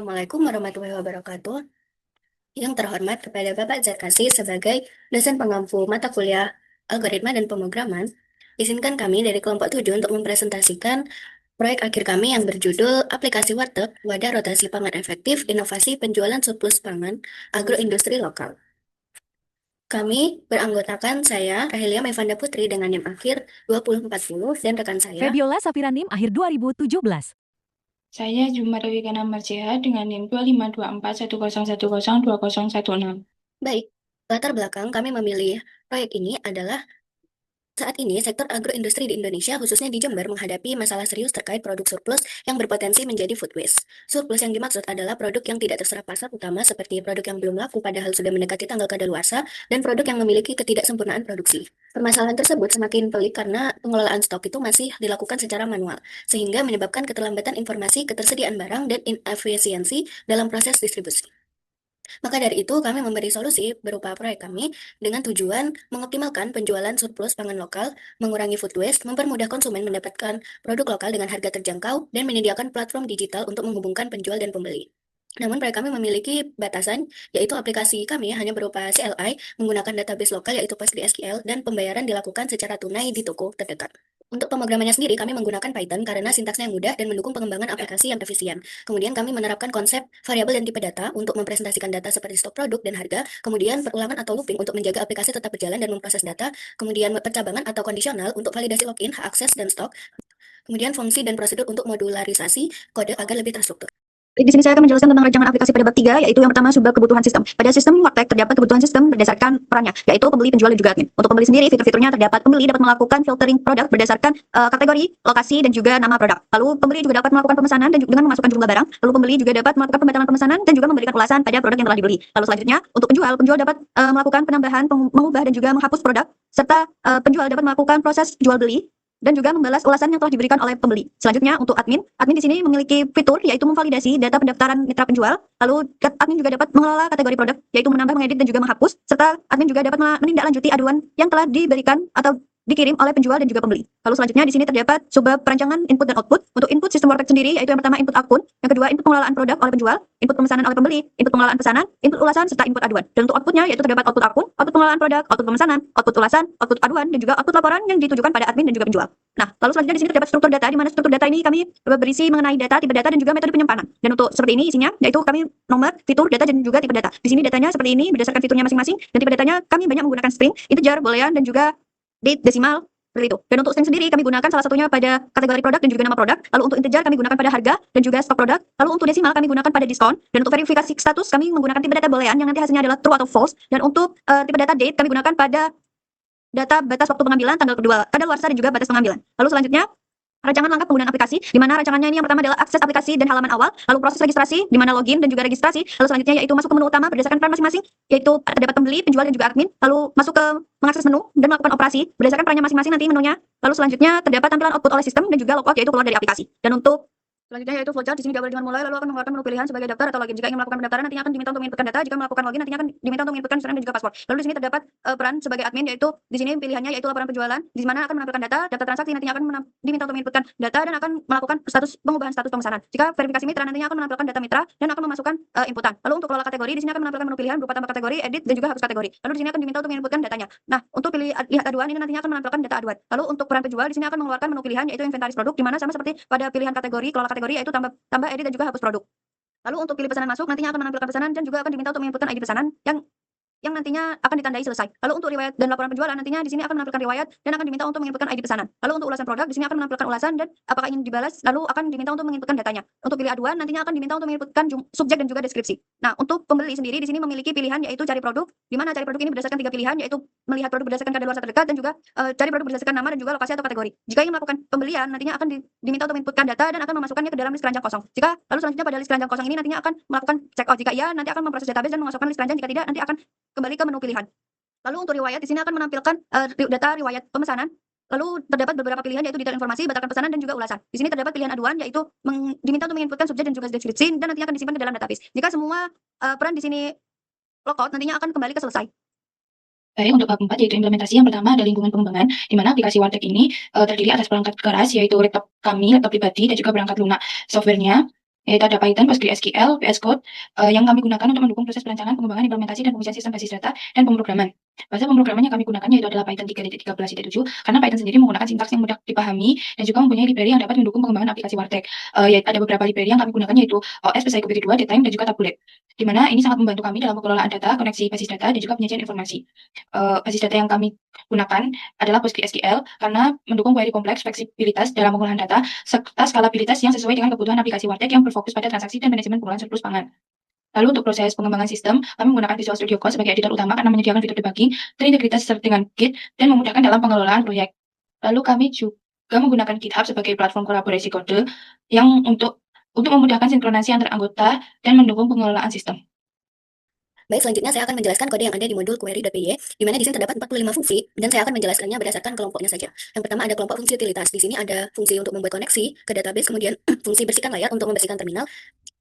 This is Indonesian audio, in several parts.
Assalamualaikum warahmatullahi wabarakatuh. Yang terhormat kepada Bapak Zarkasi sebagai dosen pengampu mata kuliah algoritma dan pemrograman, izinkan kami dari kelompok 7 untuk mempresentasikan proyek akhir kami yang berjudul Aplikasi Warteg, Wadah Rotasi Pangan Efektif, Inovasi Penjualan Surplus Pangan Agroindustri Lokal. Kami beranggotakan saya, Rahelia Maivanda Putri dengan NIM akhir 2040 dan rekan saya, Febiola Safiranim akhir 2017. Saya Jumadewi Gana Marjeha dengan NIM 252410102016. baik, latar belakang kami memilih proyek ini adalah saat ini, sektor agroindustri di Indonesia, khususnya di Jember, menghadapi masalah serius terkait produk surplus yang berpotensi menjadi food waste. Surplus yang dimaksud adalah produk yang tidak terserap pasar utama seperti produk yang belum laku padahal sudah mendekati tanggal kadaluarsa dan produk yang memiliki ketidaksempurnaan produksi. Permasalahan tersebut semakin pelik karena pengelolaan stok itu masih dilakukan secara manual, sehingga menyebabkan keterlambatan informasi, ketersediaan barang, dan inefisiensi dalam proses distribusi. Maka dari itu, kami memberi solusi berupa proyek kami dengan tujuan mengoptimalkan penjualan surplus pangan lokal, mengurangi food waste, mempermudah konsumen mendapatkan produk lokal dengan harga terjangkau, dan menyediakan platform digital untuk menghubungkan penjual dan pembeli. Namun proyek kami memiliki batasan, yaitu aplikasi kami hanya berupa CLI menggunakan database lokal yaitu PostgreSQL dan pembayaran dilakukan secara tunai di toko terdekat. Untuk pemrogramannya sendiri, kami menggunakan Python karena sintaksnya yang mudah dan mendukung pengembangan aplikasi yang efisien. Kemudian kami menerapkan konsep variabel dan tipe data untuk mempresentasikan data seperti stok produk dan harga, kemudian perulangan atau looping untuk menjaga aplikasi tetap berjalan dan memproses data, kemudian percabangan atau kondisional untuk validasi login, hak akses, dan stok, kemudian fungsi dan prosedur untuk modularisasi kode agar lebih terstruktur. Di sini saya akan menjelaskan tentang rancangan aplikasi pada bab 3, yaitu yang pertama subbab kebutuhan sistem. Pada sistem Warteg terdapat kebutuhan sistem berdasarkan perannya, yaitu pembeli, penjual, dan juga admin. Untuk pembeli sendiri, fitur-fiturnya terdapat pembeli dapat melakukan filtering produk berdasarkan kategori, lokasi, dan juga nama produk. Lalu pembeli juga dapat melakukan pemesanan dan juga dengan memasukkan jumlah barang. Lalu pembeli juga dapat melakukan pembatalan pemesanan dan juga memberikan ulasan pada produk yang telah dibeli. Lalu selanjutnya, untuk penjual dapat melakukan penambahan, mengubah, dan juga menghapus produk, serta penjual dapat melakukan proses jual beli dan juga membalas ulasan yang telah diberikan oleh pembeli. Selanjutnya untuk admin di sini memiliki fitur yaitu memvalidasi data pendaftaran mitra penjual. Lalu admin juga dapat mengelola kategori produk yaitu menambah, mengedit, dan juga menghapus. Serta admin juga dapat menindaklanjuti aduan yang telah diberikan atau dikirim oleh penjual dan juga pembeli. Lalu selanjutnya di sini terdapat subbab perancangan input dan output. Untuk input sistem Warteg sendiri yaitu yang pertama input akun, yang kedua input pengelolaan produk oleh penjual, input pemesanan oleh pembeli, input pengelolaan pesanan, input ulasan, serta input aduan. Dan untuk outputnya yaitu terdapat output akun, output pengelolaan produk, output pemesanan, output ulasan, output aduan, dan juga output laporan yang ditujukan pada admin dan juga penjual. Nah, lalu selanjutnya di sini terdapat struktur data, di mana struktur data ini kami berisi mengenai data, tipe data, dan juga metode penyimpanan. Dan untuk seperti ini isinya, yaitu kami nomor, fitur, data, dan juga tipe data. Di sini datanya seperti ini berdasarkan fiturnya masing-masing, dan tipe datanya kami banyak menggunakan string, integer, boolean, dan juga date, desimal, seperti itu. Dan untuk string sendiri kami gunakan salah satunya pada kategori produk dan juga nama produk. Lalu untuk integer kami gunakan pada harga dan juga stok produk. Lalu untuk desimal kami gunakan pada diskon. Dan untuk verifikasi status kami menggunakan tipe data boolean yang nanti hasilnya adalah true atau false. Dan untuk tipe data date kami gunakan pada data batas waktu pengambilan, tanggal kedua kadaluarsa, dan juga batas pengambilan. Lalu selanjutnya rancangan langkah penggunaan aplikasi, di mana rancangannya ini yang pertama adalah akses aplikasi dan halaman awal, lalu proses registrasi, di mana login dan juga registrasi, lalu selanjutnya yaitu masuk ke menu utama berdasarkan peran masing-masing, yaitu terdapat pembeli, penjual, dan juga admin, lalu masuk ke mengakses menu dan melakukan operasi berdasarkan perannya masing-masing nanti menunya, lalu selanjutnya terdapat tampilan output oleh sistem dan juga logout yaitu keluar dari aplikasi. Dan untuk selanjutnya yaitu flowchart, di sini diawali dengan mulai, lalu akan mengeluarkan menu pilihan sebagai daftar atau login. Jika ingin melakukan pendaftaran nantinya akan diminta untuk menginputkan data, jika melakukan login nantinya akan diminta untuk menginputkan username dan juga password. Lalu di sini terdapat peran sebagai admin, yaitu di sini pilihannya yaitu laporan penjualan, di mana akan menampilkan data, daftar transaksi nantinya akan diminta untuk menginputkan data dan akan melakukan pengubahan status pemesanan. Jika verifikasi mitra nantinya akan menampilkan data mitra dan akan memasukkan inputan. Lalu untuk kelola kategori di sini akan menampilkan menu pilihan berupa tambah kategori, edit, dan juga hapus kategori. Lalu di sini akan diminta untuk menginputkan datanya. Nah, untuk pilih lihat aduan ini nantinya akan menampilkan data aduan. Lalu untuk peran penjual di sini akan mengeluarkan menu pilihan yaitu inventaris produk, di mana sama seperti pada pilihan kategori, kelola kategori yaitu tambah, edit, dan juga hapus produk. Lalu untuk pilih pesanan masuk nantinya akan menampilkan pesanan dan juga akan diminta untuk menginputkan ID pesanan yang nantinya akan ditandai selesai. Lalu untuk riwayat dan laporan penjualan nantinya di sini akan menampilkan riwayat dan akan diminta untuk menginputkan ID pesanan. Lalu untuk ulasan produk di sini akan menampilkan ulasan dan apakah ingin dibalas, lalu akan diminta untuk menginputkan datanya. Untuk pilih aduan nantinya akan diminta untuk menginputkan subjek dan juga deskripsi. Nah, untuk pembeli sendiri di sini memiliki pilihan yaitu cari produk, di mana cari produk ini berdasarkan 3 pilihan yaitu melihat produk berdasarkan kadaluarsa terdekat dan juga cari produk berdasarkan nama dan juga lokasi atau kategori. Jika ingin melakukan pembelian nantinya akan diminta untuk menginputkan data dan akan memasukkannya ke dalam list keranjang kosong. Lalu selanjutnya pada list keranjang kosong ini nantinya akan melakukan check out. Jika iya nanti akan memproses database dan memasukkan list keranjang, jika tidak nanti akan kembali ke menu pilihan. Lalu untuk riwayat di sini akan menampilkan data riwayat pemesanan. Lalu terdapat beberapa pilihan yaitu detail informasi, batalkan pesanan, dan juga ulasan. Di sini terdapat pilihan aduan yaitu diminta untuk menginputkan subjek dan juga deskripsi dan nantinya akan disimpan ke dalam database. Jika semua peran di sini logout nantinya akan kembali ke selesai. Baik, untuk bab 4 yaitu implementasi, yang pertama ada lingkungan pengembangan, di mana aplikasi Warteg ini terdiri atas perangkat keras yaitu laptop kami, laptop pribadi, dan juga perangkat lunak softwarenya. yaitu ada Python, PostgreSQL, VS Code, yang kami gunakan untuk mendukung proses perancangan, pengembangan, implementasi, dan pengisian sistem basis data dan pemrograman. Bahasa pemrograman yang kami gunakan yaitu adalah Python 3.13.7, karena Python sendiri menggunakan sintaks yang mudah dipahami dan juga mempunyai library yang dapat mendukung pengembangan aplikasi Warteg. Yaitu ada beberapa library yang kami gunakan yaitu OS, Psychopedia 2, Datetime, dan juga Tabulate. Di mana ini sangat membantu kami dalam pengelolaan data, koneksi basis data, dan juga penyajian informasi. Basis data yang kami gunakan adalah PostgreSQL karena mendukung query kompleks, fleksibilitas dalam pengolahan data, serta skalabilitas yang sesuai dengan kebutuhan aplikasi Warteg yang berfokus pada transaksi dan manajemen pengolahan surplus pangan. Lalu untuk proses pengembangan sistem, kami menggunakan Visual Studio Code sebagai editor utama karena menyediakan fitur debugging, terintegrasi dengan Git, dan memudahkan dalam pengelolaan proyek. Lalu kami juga menggunakan GitHub sebagai platform kolaborasi kode yang untuk memudahkan sinkronasi antar anggota dan mendukung pengelolaan sistem. Baik, selanjutnya saya akan menjelaskan kode yang ada di modul query.py, di mana di sini terdapat 45 fungsi, dan saya akan menjelaskannya berdasarkan kelompoknya saja. Yang pertama ada kelompok fungsi utilitas. Di sini ada fungsi untuk membuat koneksi ke database, kemudian fungsi bersihkan layar untuk membersihkan terminal,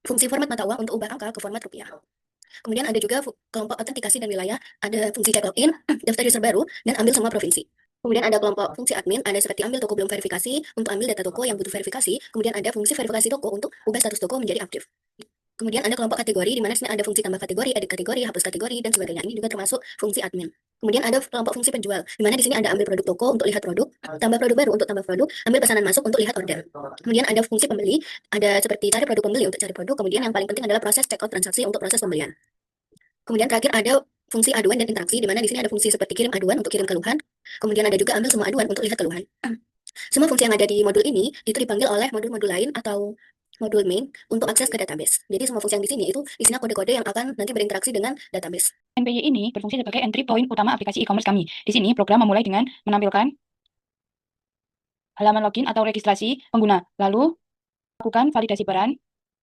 fungsi format mata uang untuk ubah angka ke format rupiah. Kemudian ada juga kelompok autentikasi dan wilayah, ada fungsi check login, daftar user baru, dan ambil semua provinsi. Kemudian ada kelompok fungsi admin, ada seperti ambil toko belum verifikasi, untuk ambil data toko yang butuh verifikasi, kemudian ada fungsi verifikasi toko untuk ubah status toko menjadi aktif. Kemudian ada kelompok kategori, di mana sini ada fungsi tambah kategori, edit kategori, hapus kategori, dan sebagainya. Ini juga termasuk fungsi admin. Kemudian ada kelompok fungsi penjual, di mana di sini ada ambil produk toko untuk lihat produk, tambah produk baru untuk tambah produk, ambil pesanan masuk untuk lihat order. Kemudian ada fungsi pembeli, ada seperti cari produk pembeli untuk cari produk, kemudian yang paling penting adalah proses checkout transaksi untuk proses pembelian. Kemudian terakhir ada fungsi aduan dan interaksi, di mana di sini ada fungsi seperti kirim aduan untuk kirim keluhan, kemudian ada juga ambil semua aduan untuk lihat keluhan. Semua fungsi yang ada di modul ini itu dipanggil oleh modul-modul lain atau modul main untuk akses ke database. Jadi semua fungsi yang di sini itu isinya kode-kode yang akan nanti berinteraksi dengan database. NPY ini berfungsi sebagai entry point utama aplikasi e-commerce kami. Di sini program memulai dengan menampilkan halaman login atau registrasi pengguna, lalu lakukan validasi peran,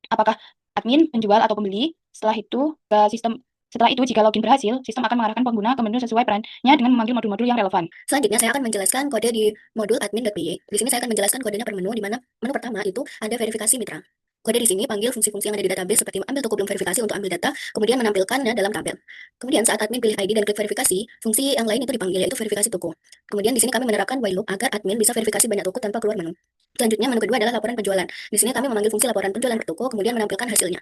apakah admin, penjual, atau pembeli. Setelah itu jika login berhasil, sistem akan mengarahkan pengguna ke menu sesuai perannya dengan memanggil modul-modul yang relevan. Selanjutnya saya akan menjelaskan kode di modul admin.py. Di sini saya akan menjelaskan kodenya per menu, di mana menu pertama itu ada verifikasi mitra. Kode di sini panggil fungsi-fungsi yang ada di database seperti ambil toko belum verifikasi untuk ambil data, kemudian menampilkannya dalam tabel. Kemudian saat admin pilih ID dan klik verifikasi, fungsi yang lain itu dipanggil yaitu verifikasi toko. Kemudian di sini kami menerapkan while loop agar admin bisa verifikasi banyak toko tanpa keluar menu. Selanjutnya menu kedua adalah laporan penjualan. Di sini kami memanggil fungsi laporan penjualan per toko, kemudian menampilkan hasilnya.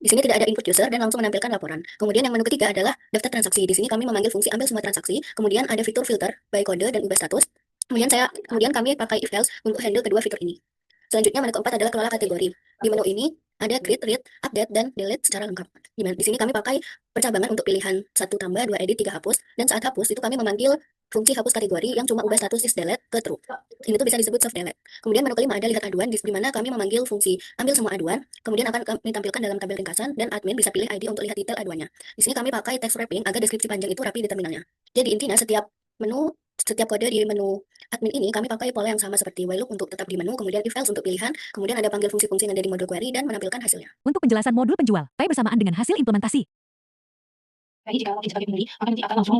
Di sini tidak ada input user dan langsung menampilkan laporan. Kemudian yang menu ketiga adalah daftar transaksi. Di sini kami memanggil fungsi ambil semua transaksi, kemudian ada fitur filter by kode dan ubah status. Kemudian kami pakai if else untuk handle kedua fitur ini. Selanjutnya menu keempat adalah kelola kategori. Di menu ini ada create, read, update, dan delete secara lengkap. Di sini kami pakai percabangan untuk pilihan 1 tambah, 2 edit, 3 hapus, dan saat hapus itu kami memanggil fungsi hapus kategori yang cuma ubah status is delete ke true. Ini tuh bisa disebut self delete. Kemudian menu kelima ada lihat aduan, di mana kami memanggil fungsi ambil semua aduan, kemudian akan kami tampilkan dalam tabel ringkasan dan admin bisa pilih ID untuk lihat detail aduannya. Di sini kami pakai text wrapping agar deskripsi panjang itu rapi di terminalnya. Jadi intinya setiap kode di menu admin ini kami pakai pola yang sama seperti while loop untuk tetap di menu, kemudian if else untuk pilihan, kemudian ada panggil fungsi-fungsi yang ada di modul query dan menampilkan hasilnya. Untuk penjelasan modul penjual, bersamaan dengan hasil implementasi. Jadi jika login sebagai pembeli, maka nanti akan langsung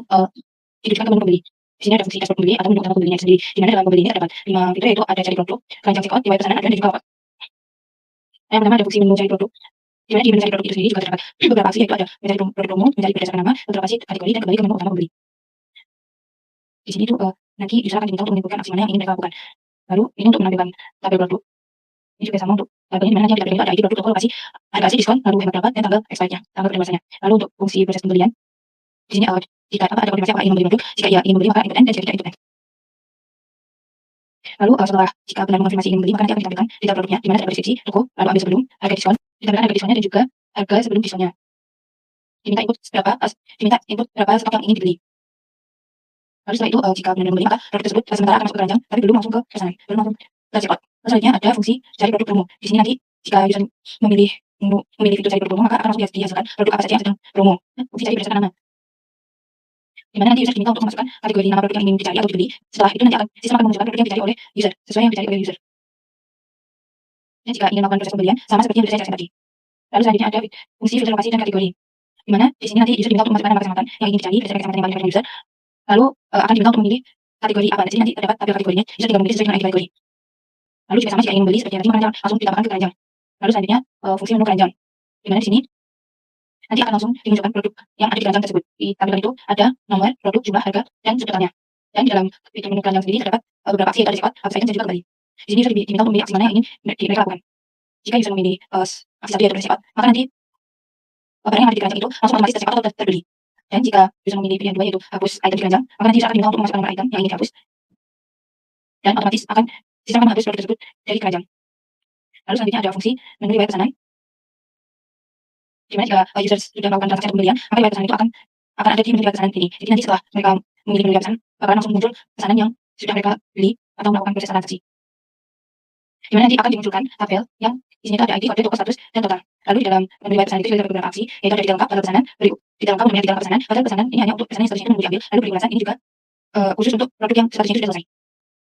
ditujukan ke menu pembeli. Di sini ada fungsi dashboard pembeli atau menu utama pembelinya sendiri. Di mana dalam pembeli ini terdapat 5 fitur yaitu ada cari produk, keranjang checkout, riwayat pesanan, aduan, dan juga laporan. Yang pertama ada fungsi menu cari produk. Di mana di menu cari produk itu sendiri juga terdapat beberapa aksi yaitu ada mencari produk promo, mencari berdasarkan nama, filter aksi kategori, dan kembali ke menu utama pembeli. Di sini tuh nanti user akan diminta untuk menentukan aksi mana yang ingin mereka lakukan. Lalu ini untuk menampilkan tabel produk. Ini juga sama untuk tabelnya di mana nanti ada ID produk, toko, lokasi, harga asli, diskon, lalu hemat berapa, dan tanggal expirednya, tanggal penerbitannya. Lalu untuk fungsi proses pembelian, di sini jika ada konfirmasi apakah ingin membeli produk, jika ia ingin membeli maka input N, dan jika tidak input N. Lalu setelah jika benar mengonfirmasi ingin membeli maka nanti akan ditampilkan detail produknya, di mana terdapat deskripsi toko, lalu ambil sebelum, harga diskon, ditampilkan harga diskonnya dan juga harga sebelum diskonnya. Diminta input berapa stok yang ingin dibeli. Lalu setelah itu jika benar membeli maka produk tersebut sementara akan masuk ke keranjang, tapi belum langsung ke pesanan, belum langsung ke checkout. Selanjutnya ada fungsi cari produk promo. Di sini nanti jika user memilih fitur cari produk promo maka akan langsung dihasilkan produk apa saja yang sedang promo. Fungsi cari berdasarkan nama. Di mana nanti user diminta untuk memasukkan kategori nama produk yang ingin dicari atau dibeli. Setelah itu nanti sistem akan menunjukkan produk yang dicari oleh user sesuai yang dicari oleh user. Dan jika ingin melakukan proses pembelian sama seperti yang sudah saya jelaskan tadi. Lalu selanjutnya ada fungsi filter lokasi dan kategori. Di mana di sini nanti user diminta untuk memasukkan nama kecamatan yang ingin dicari berdasarkan kecamatan yang paling dekat dengan user. Lalu akan diminta untuk memilih kategori apa. Di sini nanti terdapat tabel kategorinya. User tinggal memilih sesuai dengan ID kategori. Lalu jika sama jika ingin membeli seperti yang tadi maka langsung ditambahkan ke keranjang. Lalu selanjutnya fungsi menu keranjang. Di mana di sini nanti akan langsung dimunculkan produk yang ada di keranjang tersebut. Di tampilan itu ada nomor, produk, jumlah, harga, dan subtotalnya. Dan di dalam fitur menu keranjang sendiri terdapat beberapa aksi yaitu ada checkout, upside, dan juga kembali. Di sini user diminta untuk memilih aksi mana yang ingin mereka lakukan. Jika user memilih aksi satu yaitu bersifat, maka nanti barang yang ada di keranjang itu langsung otomatis tercepat atau terbeli. Dan jika user memilih pilihan dua yaitu hapus item di keranjang, maka nanti user akan diminta untuk memasukkan nomor item yang ingin dihapus dan otomatis sistem akan menghapus produk tersebut dari keranjang. Lalu selanjutnya ada fungsi menu riwayat pesanan. Di mana jika user sudah melakukan transaksi atau pembelian, maka riwayat pesanan itu akan ada di menu riwayat pesanan ini. Jadi nanti setelah mereka memilih menu riwayat pesanan, bakalan langsung muncul pesanan yang sudah mereka beli atau melakukan proses transaksi. Di mana nanti akan dimunculkan tabel yang di sini ada ID, kode, toko, status, dan total. Lalu di dalam menu riwayat pesanan itu ada beberapa opsi, yaitu ada di dalam kap, lalu pesanan, di dalam kap, kemudian di dalam pesanan, padahal pesanan ini hanya untuk pesanan yang statusnya itu menunggu diambil, lalu beri ulasan ini juga khusus untuk produk yang statusnya itu sudah selesai.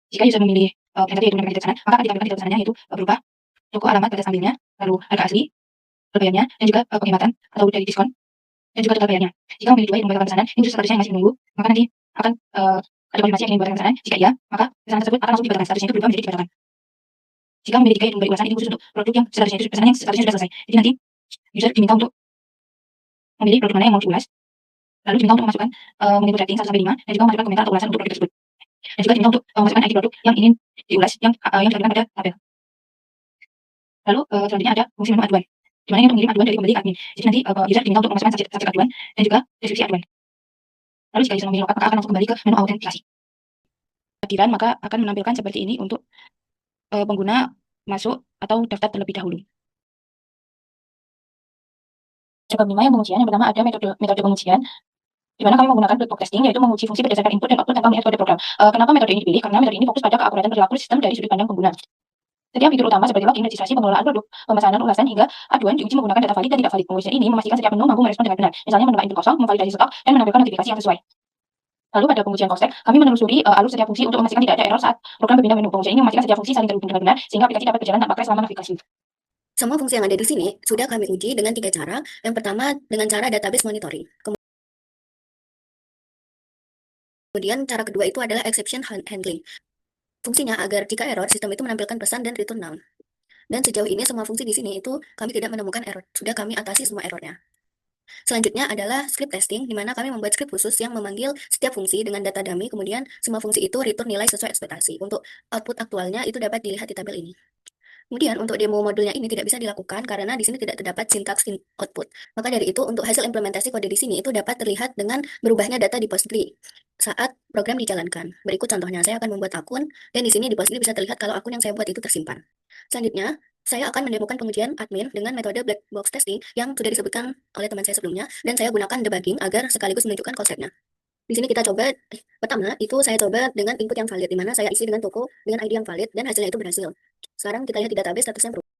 Jika user memilih pilihan tadi yaitu menekan pesanan, maka akan ditampilkan di dalam pesanannya yaitu berupa toko, alamat, batas ambilnya, lalu harga asli, bayarnya, dan juga penghematan atau dari diskon, dan juga total bayarnya. Jika memilih dua yang membatalkan pesanan, ini statusnya yang masih menunggu, maka nanti akan ada konfirmasi yang ingin membatalkan pesanan. Jika iya, maka pesanan tersebut akan langsung dibatalkan, statusnya itu berubah menjadi dibatalkan. Jika memilih tiga yaitu memberi ulasan, ini khusus untuk produk yang statusnya itu pesanan yang statusnya sudah selesai. Jadi nanti user diminta untuk memilih produk mana yang mau diulas, lalu diminta untuk memasukkan menu rating 1-5, dan juga memasukkan komentar atau ulasan untuk produk tersebut. Dan juga diminta untuk memasukkan ID produk yang ingin diulas yang ditampilkan pada tabel. Lalu selanjutnya ada fungsi menu aduan, di mana ini untuk mengirim aduan dari pembeli ke admin. Jadi nanti user diminta untuk memasukkan subjek aduan dan juga deskripsi aduan. Lalu jika user memilih lokat, maka akan langsung kembali ke menu autentikasi. Kehadiran maka akan menampilkan seperti ini untuk pengguna masuk atau daftar terlebih dahulu. Coba 5 yang pengujian. Yang pertama ada metode pengujian, di mana kami menggunakan black box testing, yaitu menguji fungsi berdasarkan input dan output tanpa melihat kode program. Kenapa metode ini dipilih? Karena metode ini fokus pada keakuratan perilaku sistem dari sudut pandang pengguna. Setiap fitur utama seperti login, registrasi, pengelolaan produk, pemesanan, ulasan, hingga aduan diuji menggunakan data valid dan tidak valid. Pengujian ini memastikan setiap menu mampu merespon dengan benar, misalnya menambah input kosong, memvalidasi stok, dan menampilkan notifikasi yang sesuai. Lalu pada pengujian costek, kami menelusuri alur setiap fungsi untuk memastikan tidak ada error saat program berpindah menu. Pengujian ini memastikan setiap fungsi saling terhubung dengan benar, sehingga aplikasi dapat berjalan tanpa crash selama navigasi. Semua fungsi yang ada di sini sudah kami uji dengan 3 cara. Yang pertama dengan cara database monitoring. Kemudian cara kedua itu adalah exception handling. Fungsinya agar jika error, sistem itu menampilkan pesan dan return none. Dan sejauh ini semua fungsi di sini itu kami tidak menemukan error. Sudah kami atasi semua errornya. Selanjutnya adalah script testing, di mana kami membuat script khusus yang memanggil setiap fungsi dengan data dummy, kemudian semua fungsi itu return nilai sesuai ekspektasi. Untuk output aktualnya itu dapat dilihat di tabel ini. Kemudian untuk demo modulnya ini tidak bisa dilakukan karena di sini tidak terdapat sintaks output. Maka dari itu untuk hasil implementasi kode di sini itu dapat terlihat dengan berubahnya data di Postgre saat program dijalankan. Berikut contohnya, saya akan membuat akun dan di sini di Postgre bisa terlihat kalau akun yang saya buat itu tersimpan. Selanjutnya, saya akan mendemokan pengujian admin dengan metode black box testing yang sudah disebutkan oleh teman saya sebelumnya, dan saya gunakan debugging agar sekaligus menunjukkan konsepnya. Di sini kita coba, pertama itu saya coba dengan input yang valid, di mana saya isi dengan toko dengan ID yang valid dan hasilnya itu berhasil. Sekarang kita lihat di database statusnya berubah.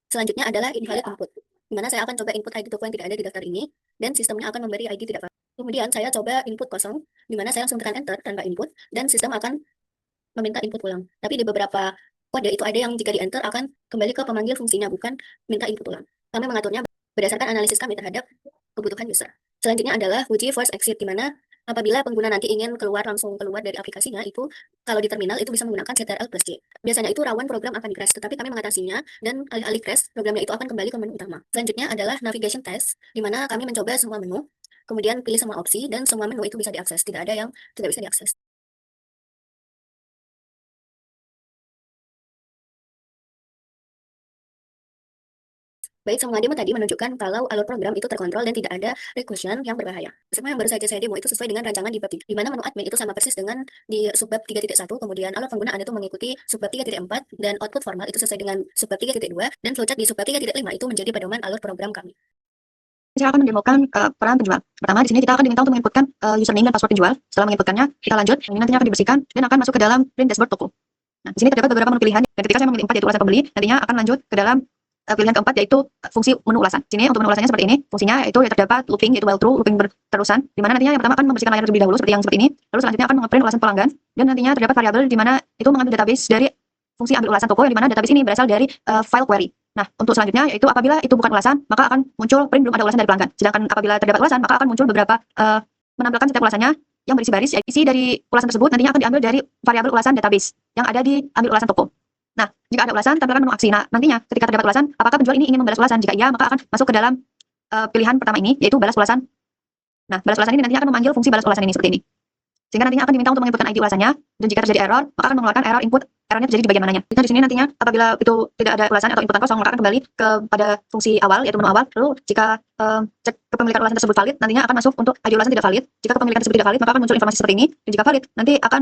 Selanjutnya adalah invalid input, di mana saya akan coba input ID toko yang tidak ada di daftar ini, dan sistemnya akan memberi ID tidak valid. Kemudian saya coba input kosong, di mana saya langsung tekan enter tanpa input, dan sistem akan meminta input ulang. Tapi di beberapa kode itu ada yang jika di enter akan kembali ke pemanggil fungsinya, bukan minta input ulang. Kami mengaturnya berdasarkan analisis kami terhadap kebutuhan user. Selanjutnya adalah uji force exit, di mana apabila pengguna nanti ingin langsung keluar dari aplikasinya, itu kalau di terminal itu bisa menggunakan Ctrl+C. Biasanya itu rawan program akan di crash, tetapi kami mengatasinya dan alih-alih crash, programnya itu akan kembali ke menu utama. Selanjutnya adalah navigation test, di mana kami mencoba semua menu, kemudian pilih semua opsi, dan semua menu itu bisa diakses, tidak ada yang tidak bisa diakses. Baik, semua demo tadi menunjukkan kalau alur program itu terkontrol dan tidak ada recursion yang berbahaya. Semua yang baru saja saya demo itu sesuai dengan rancangan di bab 3, di mana menu admin itu sama persis dengan di subbab 3.1, kemudian alur penggunaan itu mengikuti subbab 3.4, dan output formal itu sesuai dengan subbab 3.2, dan flowchart di subbab 3.5 itu menjadi pedoman alur program kami. Saya akan mendemokan peran penjual. Pertama, di sini kita akan diminta untuk menginputkan username dan password penjual. Setelah menginputkannya, kita lanjut. Ini nantinya akan dibersihkan dan akan masuk ke dalam print dashboard toko. Nah, di sini terdapat beberapa menu pilihan. Dan ketika saya memilih 4 yaitu ulasan pembeli, nantinya akan lanjut ke dalam pilihan keempat yaitu fungsi menu ulasan. Sini untuk menu ulasannya seperti ini. Fungsinya yaitu terdapat looping, yaitu while true, looping berterusan, di mana nantinya yang pertama akan membersihkan layar terlebih dahulu seperti ini. Lalu selanjutnya akan nge-print ulasan pelanggan, dan nantinya terdapat variabel di mana itu mengambil database dari fungsi ambil ulasan toko, yang di mana database ini berasal dari file query. Nah, untuk selanjutnya yaitu apabila itu bukan ulasan, maka akan muncul print belum ada ulasan dari pelanggan. Sedangkan apabila terdapat ulasan, maka akan muncul beberapa menampilkan setiap ulasannya yang berisi baris. Isi dari ulasan tersebut nantinya akan diambil dari variabel ulasan database yang ada di ambil ulasan toko. Nah, jika ada ulasan, tampilkan menu aksi. Nah, nantinya ketika terdapat ulasan, apakah penjual ini ingin membalas ulasan? Jika iya, maka akan masuk ke dalam pilihan pertama ini, yaitu balas ulasan. Nah, balas ulasan ini nantinya akan memanggil fungsi balas ulasan ini seperti ini. Sehingga nantinya akan diminta untuk menginputkan ID ulasannya, dan jika terjadi error, maka akan mengeluarkan error input errornya terjadi di bagian mananya. Nah, di sini nantinya apabila itu tidak ada ulasan atau inputan kosong, maka akan kembali kepada fungsi awal, yaitu menu awal. Lalu jika cek kepemilikan ulasan tersebut valid, nantinya akan masuk untuk ID ulasan tidak valid. Jika kepemilikan tersebut tidak valid, maka akan muncul informasi seperti ini. Dan jika valid, nanti akan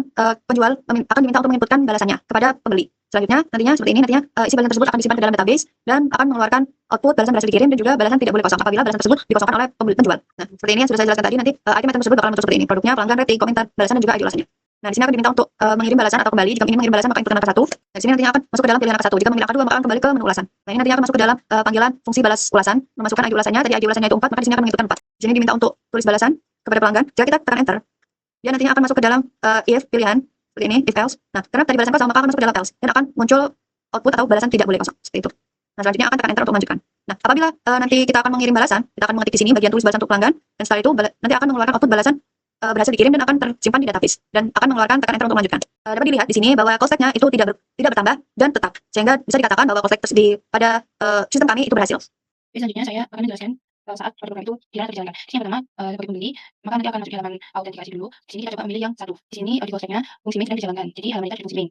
penjual akan diminta untuk menginputkan balasannya kepada pembeli. Selanjutnya, nantinya seperti ini, nantinya isi balasan tersebut akan disimpan ke dalam database dan akan mengeluarkan output balasan berhasil dikirim dan juga balasan tidak boleh kosong apabila balasan tersebut dikosongkan oleh penjual. Nah, seperti ini yang sudah saya jelaskan tadi, nanti item tersebut bakal muncul seperti ini. Produknya, pelanggan, rating, komentar, balasan dan juga ID ulasannya. Nah, di sini akan diminta untuk mengirim balasan atau kembali. Jika ingin mengirim balasan, maka inputkan angka 1. Nah, di sini nantinya akan masuk ke dalam pilihan angka 1. Jika memilih angka 2, maka akan kembali ke menu ulasan. Nah, ini nantinya akan masuk ke dalam panggilan fungsi balas ulasan, memasukkan ID ulasannya. Tadi ID ulasannya itu 4, maka di sini akan menginputkan 4. Di sini diminta untuk tulis balasan kepada pelanggan. Jika kita tekan enter, dia nantinya akan masuk ke dalam if pilihan seperti ini, if else. Nah, karena tadi balasan kosong, maka akan masuk ke dalam else dan akan muncul output atau balasan tidak boleh kosong seperti itu. Nah, selanjutnya akan tekan enter untuk melanjutkan. Nah, apabila nanti kita akan mengirim balasan, kita akan mengetik di sini bagian tulis balasan untuk pelanggan dan setelah itu nanti akan mengeluarkan output balasan berhasil dikirim dan akan tersimpan di database dan akan mengeluarkan tekan enter untuk melanjutkan. Dapat dilihat di sini bahwa call stack-nya itu tidak bertambah dan tetap, sehingga bisa dikatakan bahwa call stack pada sistem kami itu berhasil. Oke, selanjutnya saya akan menjelaskan saat program itu tidak terjalankan. Di sini yang pertama, sebagai pembeli, maka nanti akan masuk di halaman autentikasi dulu. Di sini kita coba memilih yang 1. Di sini di call stack-nya fungsi main sedang dijalankan. Jadi halaman kita di fungsi main.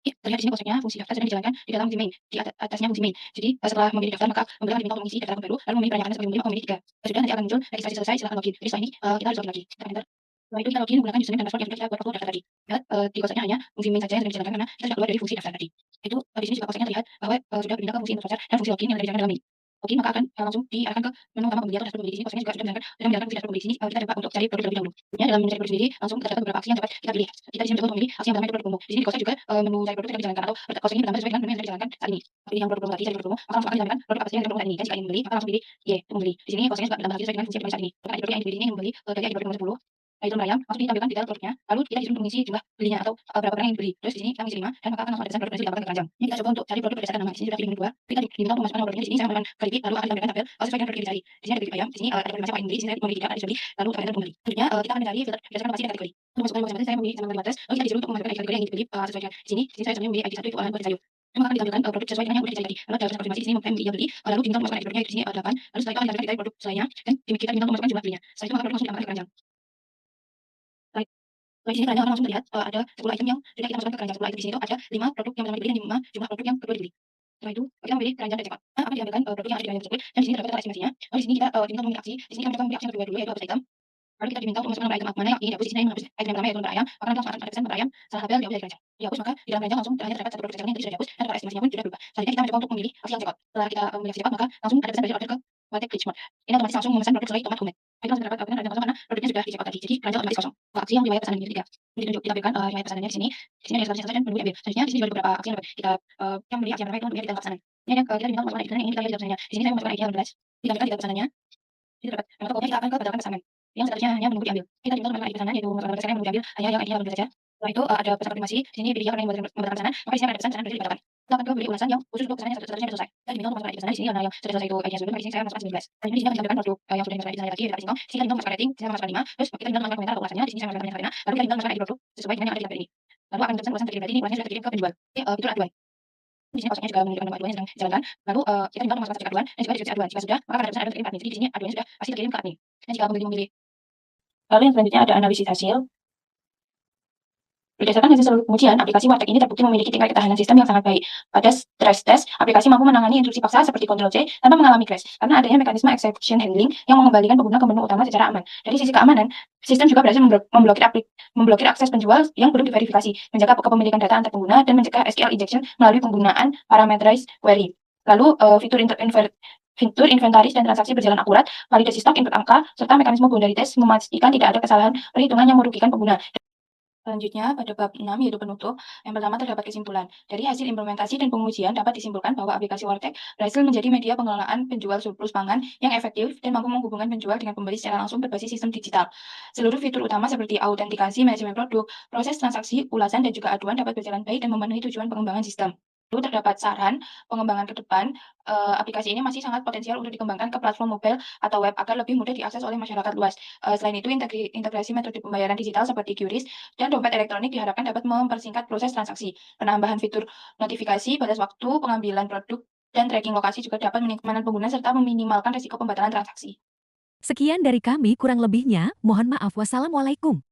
Terlihat di sini call stack-nya fungsi daftar sedang dijalankan di dalam fungsi main. Di atasnya fungsi main. Jadi setelah memilih daftar, maka pembeli akan diminta untuk mengisi daftar baru, lalu memilih peranyakan sebagai pembeli, maka memilih 3. Sudah nanti akan muncul registrasi selesai, silakan login. Jadi setelah ini kita harus login lagi. Kita enter. Setelah itu kita login menggunakan username dan password yang sudah kita buat waktu daftar tadi. Lihat di call stack-nya hanya fungsi main saja yang sedang dijalankan karena kita sudah keluar dari fungsi daftar tadi. Itu di sini juga call stack-nya terlihat bahwa sudah berpindah ke fungsi input voucher dan fungsi login yang ada di dalam main. Login maka akan langsung diarahkan ke menu utama pembeli atau dashboard pembeli. Di sini call stack-nya juga sudah menjalankan fungsi dashboard pembeli. Di sini kita coba untuk cari produk terlebih dahulu. Ya, dalam mencari produk sendiri langsung terdapat beberapa aksi yang dapat kita pilih. Kita di sini mencoba untuk memilih aksi yang pertama itu produk promo. Di sini di call stack juga menu cari produk yang dijalankan atau call stack ini bertambah sesuai dengan menu yang dijalankan saat ini. Pilih yang produk promo tadi, cari produk promo, maka langsung akan dijalankan produk apa saja yang ada promo saat ini. Dan jika ingin membeli, maka langsung pilih Y untuk membeli. Di sini call stack-nya juga bertambah lagi sesuai dengan fungsi yang saat ini. Maka produk yang dibeli ini membeli dari ID produk nomor 10. Itu ayam, langsung ditampilkan detail produknya, lalu kita disuruh mengisi jumlah belinya atau berapa barang yang dibeli. Terus di sini kita mengisi 5 dan maka akan langsung ada pesan produk yang didapatkan ke keranjang. Ini kita coba untuk cari produk berdasarkan nama. Di sini sudah pilih menu 2. Kita diminta untuk memasukkan nama produknya. Di sini saya menggunakan Kredit, lalu akan ditampilkan tabel sesuai dengan produk yang dicari. Di sini ada Kredit ayam, di sini ada informasi apa yang dibeli, di sini ada membeli 3, ada dibeli, lalu tekan enter membeli. Selanjutnya kita akan mencari filter berdasarkan lokasi dan kategori. Untuk masukkan lokasi saya memilih sama address, lalu kita disuruh untuk memasukkan ID kategori yang ingin dibeli sesuai dengan di sini saya memilih ID 1 itu olahan buah dan sayur. Maka akan ditampilkan produk sesuai dengan yang sudah dicari tadi. Lalu ada pesan konfirmasi di sini memilih beli, lalu diminta untuk masukkan ID produknya di sini ada 8. Lalu setelah itu akan ditampilkan produk selainnya dan kita diminta untuk masukkan jumlah belinya. Setelah itu maka produk langsung diamankan ke keranjang. Di sini keranjang akan langsung terlihat ada 10 item yang sudah kita masukkan ke keranjang. 10 item di sini itu ada 5 produk yang pertama dibeli dan 5 jumlah produk yang kedua dibeli. Setelah itu kita memilih keranjang dan checkout. Akan diambilkan produk yang ada di keranjang tersebut dan di sini terdapat estimasinya. Lalu di sini kita diminta untuk memilih aksi. Di sini kita memilih aksi yang kedua dulu yaitu hapus item. Lalu kita diminta untuk masukkan nomor item mana yang ingin dihapus. Di sini saya menghapus item yang pertama yaitu nomor ayam. Maka nanti langsung akan ada pesan nomor ayam salah tabel dihapus dari keranjang. Dihapus maka di dalam keranjang langsung terdapat satu produk yang tadi sudah dihapus dan nomor estimasinya pun sudah berubah. Selanjutnya kita mencoba untuk memilih aksi yang checkout. Setelah kita memilih aksi checkout maka langsung ada pesan dari order ke Watek Glitch Mode. Ini otomatis langsung memesan produk sesuai tomat homemade. Itu langsung terdapat keranjang kosong karena produknya sudah di checkout tadi. Jadi keranjang otomatis kosong. Aksi yang riwayat pesanan ini tidak ditunjuk ditampilkan riwayat pesanannya di sini. Di sini ada status dan menu diambil. Selanjutnya di sini juga ada beberapa aksi yang dapat kita yang beli aksi yang pertama itu untuk di dalam pesanan. Ini ada kita diminta untuk masukkan ID yang ingin kita lihat di dalam pesanannya. Di sini saya memasukkan ID yang 11 ditampilkan di dalam pesanannya. Ini terdapat. Nah, pokoknya kita akan ke berdasarkan pesanan. Yang seterusnya hanya menunggu diambil. Kita diminta untuk masukkan ID pesanan yaitu masukkan nomor pesanan yang menunggu diambil hanya yang ID-nya 11 saja. Setelah itu ada pesan konfirmasi. Di sini pilih yang ingin membatalkan pesanan. Maka di sini ada pesan berhasil dibatalkan. Kita akan ke beli ulasan yang khusus untuk pesanan yang seterusnya sudah selesai. Dan diminta untuk masukkan ID pesanan di sini karena yang sudah selesai itu ID-nya 9, maka di sini saya masukkan 19. Dan di sini akan ditampilkan produk yang sudah dimasukkan ID pesanan tadi dapat singkong. Di sini kita diminta masukkan rating, di sini saya masukkan 5. Terus kita diminta masukkan komentar atau ulasannya. Di sini saya masukkan komentar. Lalu kita diminta masukkan ID produk sesuai dengan yang ada di tabel ini. Lalu akan pesan ulasan terkirim tadi ini ulasannya sudah terkirim ke penjual. Fitur aduan. Di sini kosongnya juga menunjukkan nama aduan yang sedang dijalankan. Lalu kita diminta untuk masukkan sertifikat aduan dan juga deskripsi aduan. Jika sudah, maka akan ada pesan aduan terkirim ke admin. Jadi di sini aduannya sudah pasti terkirim ke admin. Dan jika pembeli memilih. Lalu yang selanjutnya ada analisis hasil. Berdasarkan hasil pengujian, aplikasi Watek ini terbukti memiliki tingkat ketahanan sistem yang sangat baik. Pada stress test, aplikasi mampu menangani instruksi paksa seperti Ctrl+C tanpa mengalami crash, karena adanya mekanisme exception handling yang mengembalikan pengguna ke menu utama secara aman. Dari sisi keamanan, sistem juga berhasil memblokir akses penjual yang belum diverifikasi, menjaga kepemilikan data antar pengguna, dan mencegah SQL injection melalui penggunaan parameterized query. Lalu, fitur inventaris dan transaksi berjalan akurat, validasi stok input angka, serta mekanisme boundary test memastikan tidak ada kesalahan perhitungan yang merugikan pengguna. Selanjutnya, pada bab 6 yaitu penutup, yang pertama terdapat kesimpulan. Dari hasil implementasi dan pengujian dapat disimpulkan bahwa aplikasi Watek berhasil menjadi media pengelolaan penjual surplus pangan yang efektif dan mampu menghubungkan penjual dengan pembeli secara langsung berbasis sistem digital. Seluruh fitur utama seperti autentikasi, manajemen produk, proses transaksi, ulasan, dan juga aduan dapat berjalan baik dan memenuhi tujuan pengembangan sistem. Lalu terdapat saran pengembangan ke depan, aplikasi ini masih sangat potensial untuk dikembangkan ke platform mobile atau web agar lebih mudah diakses oleh masyarakat luas. Selain itu, integrasi metode pembayaran digital seperti QRIS dan dompet elektronik diharapkan dapat mempersingkat proses transaksi. Penambahan fitur notifikasi, batas waktu, pengambilan produk, dan tracking lokasi juga dapat meningkatkan pengguna serta meminimalkan risiko pembatalan transaksi. Sekian dari kami, kurang lebihnya, mohon maaf. Wassalamualaikum.